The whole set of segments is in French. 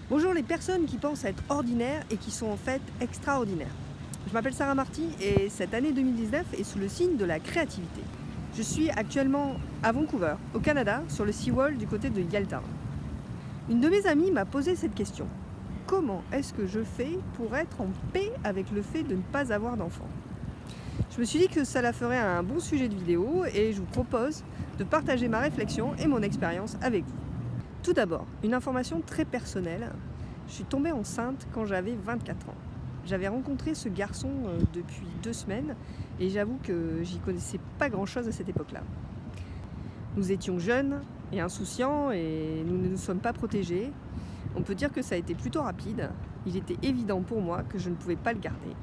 Bonjour les personnes qui pensent être ordinaires et qui sont en fait extraordinaires. Je m'appelle Sarah Marty et cette année 2019 est sous le signe de la créativité. Je suis actuellement à Vancouver, au Canada, sur le SeaWorld du côté de Yalta. Une de mes amies m'a posé cette question. Comment est-ce que je fais pour être en paix avec le fait de ne pas avoir d'enfant ? Je me suis dit que ça la ferait un bon sujet de vidéo et je vous propose de partager ma réflexion et mon expérience avec vous. Tout d'abord, une information très personnelle. Je suis tombée enceinte quand j'avais 24 ans. J'avais rencontré ce garçon depuis 2 semaines et j'avoue que j'y connaissais pas grand-chose à cette époque-là. Nous étions jeunes et insouciants et nous ne nous sommes pas protégés. On peut dire que ça a été plutôt rapide. Il était évident pour moi que je ne pouvais pas le garder.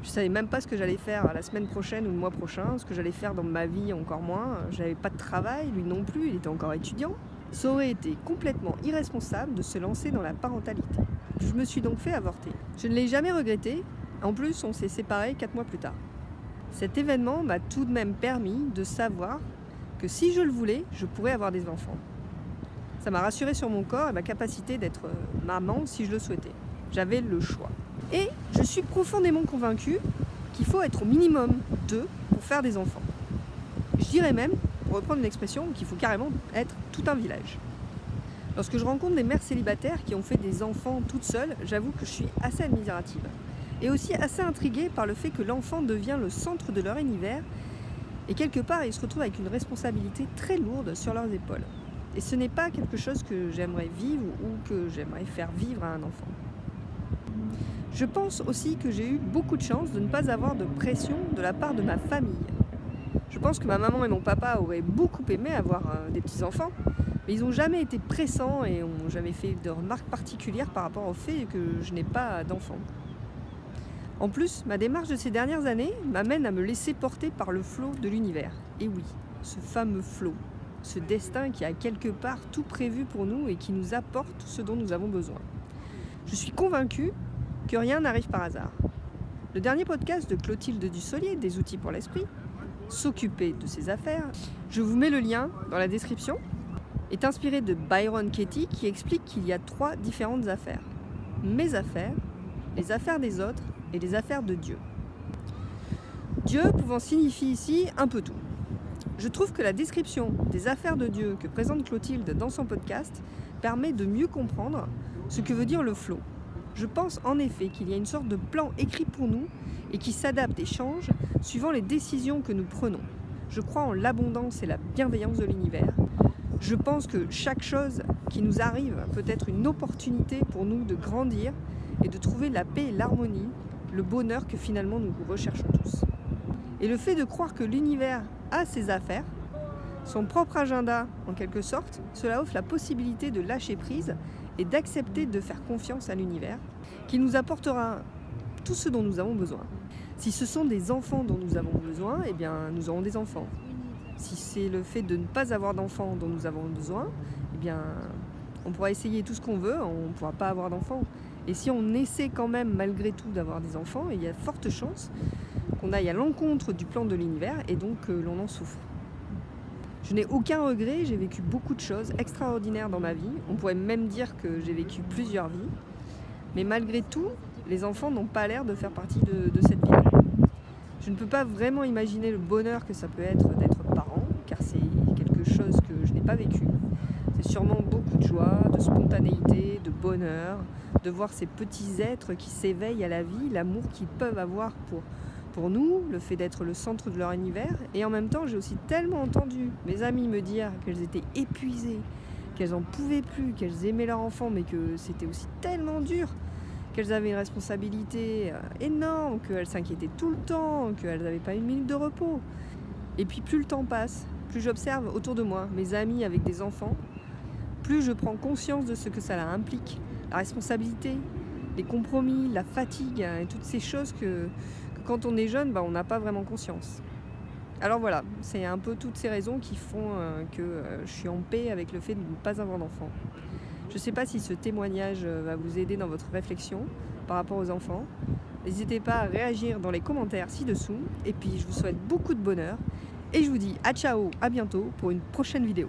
Je ne savais même pas ce que j'allais faire la semaine prochaine ou le mois prochain, ce que j'allais faire dans ma vie encore moins. Je n'avais pas de travail, lui non plus, il était encore étudiant. Ça aurait été complètement irresponsable de se lancer dans la parentalité. Je me suis donc fait avorter. Je ne l'ai jamais regretté. En plus, on s'est séparés 4 mois plus tard. Cet événement m'a tout de même permis de savoir que si je le voulais, je pourrais avoir des enfants. Ça m'a rassurée sur mon corps et ma capacité d'être maman si je le souhaitais. J'avais le choix. Et je suis profondément convaincue qu'il faut être au minimum 2 pour faire des enfants. Je dirais même, pour reprendre une expression, qu'il faut carrément être tout un village. Lorsque je rencontre des mères célibataires qui ont fait des enfants toutes seules, j'avoue que je suis assez admirative. Et aussi assez intriguée par le fait que l'enfant devient le centre de leur univers et quelque part ils se retrouvent avec une responsabilité très lourde sur leurs épaules. Et ce n'est pas quelque chose que j'aimerais vivre ou que j'aimerais faire vivre à un enfant. Je pense aussi que j'ai eu beaucoup de chance de ne pas avoir de pression de la part de ma famille. Je pense que ma maman et mon papa auraient beaucoup aimé avoir des petits-enfants, mais ils n'ont jamais été pressants et n'ont jamais fait de remarques particulières par rapport au fait que je n'ai pas d'enfants. En plus, ma démarche de ces dernières années m'amène à me laisser porter par le flot de l'univers. Et oui, ce fameux flot, ce destin qui a quelque part tout prévu pour nous et qui nous apporte ce dont nous avons besoin. Je suis convaincue que rien n'arrive par hasard. Le dernier podcast de Clotilde Dussolier, des outils pour l'esprit, s'occuper de ses affaires, je vous mets le lien dans la description, est inspiré de Byron Katie qui explique qu'il y a 3 différentes affaires. Mes affaires, les affaires des autres et les affaires de Dieu. Dieu pouvant signifier ici un peu tout. Je trouve que la description des affaires de Dieu que présente Clotilde dans son podcast permet de mieux comprendre ce que veut dire le flow. Je pense en effet qu'il y a une sorte de plan écrit pour nous et qui s'adapte et change suivant les décisions que nous prenons. Je crois en l'abondance et la bienveillance de l'univers. Je pense que chaque chose qui nous arrive peut être une opportunité pour nous de grandir et de trouver la paix et l'harmonie, le bonheur que finalement nous recherchons tous. Et le fait de croire que l'univers a ses affaires, son propre agenda en quelque sorte, cela offre la possibilité de lâcher prise et d'accepter de faire confiance à l'univers, qui nous apportera tout ce dont nous avons besoin. Si ce sont des enfants dont nous avons besoin, eh bien nous aurons des enfants. Si c'est le fait de ne pas avoir d'enfants dont nous avons besoin, eh bien on pourra essayer tout ce qu'on veut, on ne pourra pas avoir d'enfants. Et si on essaie quand même malgré tout d'avoir des enfants, il y a de fortes chances qu'on aille à l'encontre du plan de l'univers et donc que l'on en souffre. Je n'ai aucun regret, j'ai vécu beaucoup de choses extraordinaires dans ma vie. On pourrait même dire que j'ai vécu plusieurs vies. Mais malgré tout, les enfants n'ont pas l'air de faire partie de cette vie. Je ne peux pas vraiment imaginer le bonheur que ça peut être d'être parent, car c'est quelque chose que je n'ai pas vécu. C'est sûrement beaucoup de joie, de spontanéité, de bonheur, de voir ces petits êtres qui s'éveillent à la vie, l'amour qu'ils peuvent avoir pour nous, le fait d'être le centre de leur univers. Et en même temps, j'ai aussi tellement entendu mes amies me dire qu'elles étaient épuisées, qu'elles n'en pouvaient plus, qu'elles aimaient leur enfant, mais que c'était aussi tellement dur, qu'elles avaient une responsabilité énorme, qu'elles s'inquiétaient tout le temps, qu'elles n'avaient pas une minute de repos. Et puis plus le temps passe, plus j'observe autour de moi mes amis avec des enfants, plus je prends conscience de ce que ça implique, la responsabilité, les compromis, la fatigue et toutes ces choses que quand on est jeune, on n'a pas vraiment conscience. Alors voilà, c'est un peu toutes ces raisons qui font que je suis en paix avec le fait de ne pas avoir d'enfant. Je ne sais pas si ce témoignage va vous aider dans votre réflexion par rapport aux enfants. N'hésitez pas à réagir dans les commentaires ci-dessous. Et puis je vous souhaite beaucoup de bonheur. Et je vous dis à ciao, à bientôt pour une prochaine vidéo.